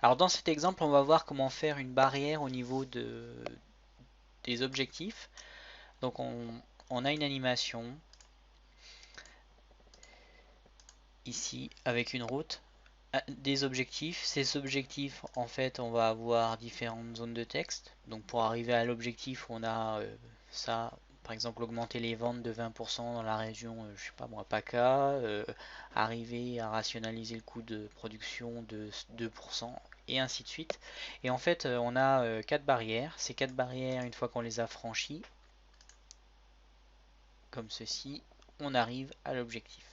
Alors dans cet exemple, on va voir comment faire une barrière au niveau des objectifs. Donc on a une animation ici avec une route, des objectifs. Ces objectifs, en fait, on va avoir différentes zones de texte. Donc pour arriver à l'objectif, on a ça, par exemple augmenter les ventes de 20% dans la région, je sais pas moi, PACA, arriver à rationaliser le coût de production de 2%, et ainsi de suite. Et en fait, on a quatre barrières. Ces quatre barrières, une fois qu'on les a franchies, comme ceci, on arrive à l'objectif.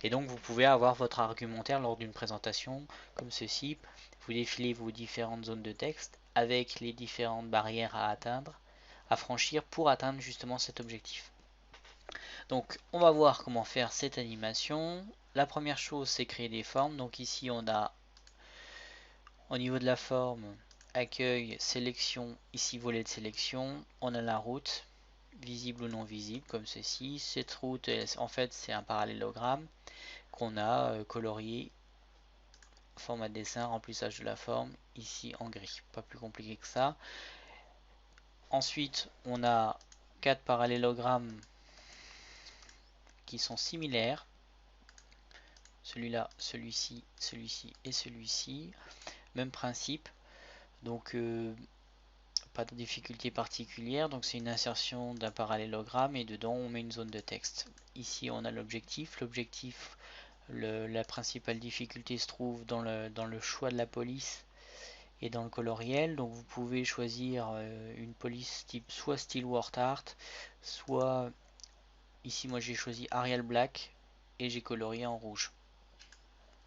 Et donc vous pouvez avoir votre argumentaire lors d'une présentation comme ceci. Vous défilez vos différentes zones de texte avec les différentes barrières à atteindre, à franchir pour atteindre justement cet objectif. Donc on va voir comment faire cette animation. La première chose, c'est créer des formes. Donc ici on a au niveau de la forme accueil, sélection, ici volet de sélection. On a la route, visible ou non visible comme ceci. Cette route, en fait, c'est un parallélogramme qu'on a colorié, format de dessin, remplissage de la forme, ici en gris. Pas plus compliqué que ça. Ensuite, on a quatre parallélogrammes qui sont similaires. Celui-là, celui-ci, celui-ci et celui-ci. Même principe. Donc, pas de difficulté particulière. Donc, c'est une insertion d'un parallélogramme et dedans, on met une zone de texte. Ici, on a l'objectif. L'objectif, la principale difficulté se trouve dans le choix de la police et dans le coloriel. Donc vous pouvez choisir une police type soit style word art, soit ici moi j'ai choisi Arial Black et j'ai colorié en rouge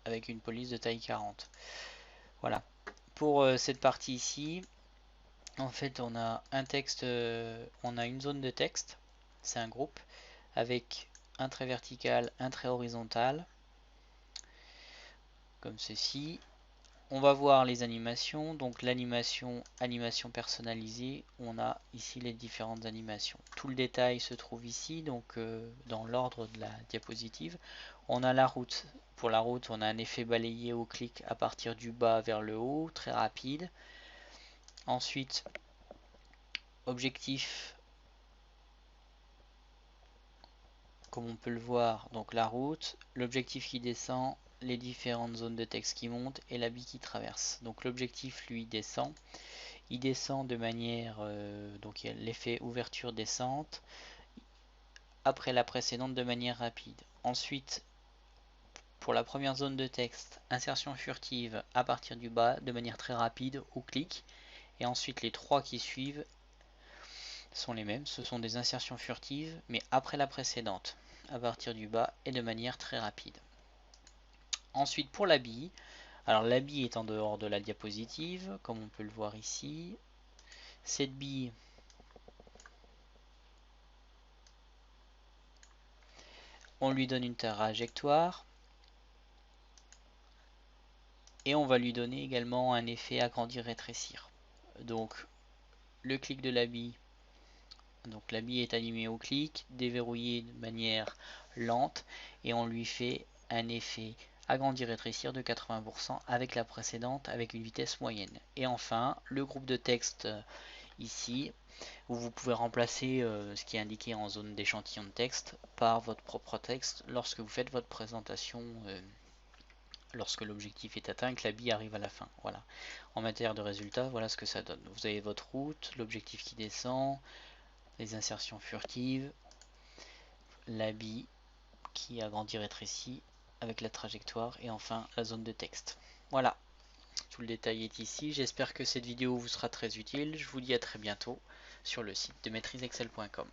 avec une police de taille 40. Voilà. Pour cette partie ici, en fait on a un texte, on a une zone de texte, c'est un groupe avec un trait vertical, un trait horizontal, comme ceci. On va voir les animations, donc l'animation, animation personnalisée, on a ici les différentes animations. Tout le détail se trouve ici, donc dans l'ordre de la diapositive. On a la route. Pour la route, on a un effet balayé au clic à partir du bas vers le haut, très rapide. Ensuite, objectif, comme on peut le voir, donc la route, l'objectif qui descend, les différentes zones de texte qui montent et la bille qui traverse. Donc l'objectif, lui, descend. Il descend de manière, donc il y a l'effet ouverture-descente, après la précédente de manière rapide. Ensuite, pour la première zone de texte, insertion furtive à partir du bas de manière très rapide au clic. Et ensuite les trois qui suivent sont les mêmes, ce sont des insertions furtives, mais après la précédente, à partir du bas et de manière très rapide. Ensuite pour la bille, alors la bille est en dehors de la diapositive, comme on peut le voir ici. Cette bille, on lui donne une trajectoire et on va lui donner également un effet agrandir-rétrécir. Donc le clic de la bille, donc la bille est animée au clic, déverrouillée de manière lente et on lui fait un effet agrandir-rétrécir de 80% avec la précédente avec une vitesse moyenne. Et enfin le groupe de texte ici où vous pouvez remplacer ce qui est indiqué en zone d'échantillon de texte par votre propre texte lorsque vous faites votre présentation, lorsque l'objectif est atteint, que la bille arrive à la fin. Voilà. En matière de résultats, voilà ce que ça donne. Vous avez votre route, l'objectif qui descend, les insertions furtives, la bille qui agrandit rétrécit avec la trajectoire et enfin la zone de texte. Voilà, tout le détail est ici. J'espère que cette vidéo vous sera très utile. Je vous dis à très bientôt sur le site de maîtriseexcel.com.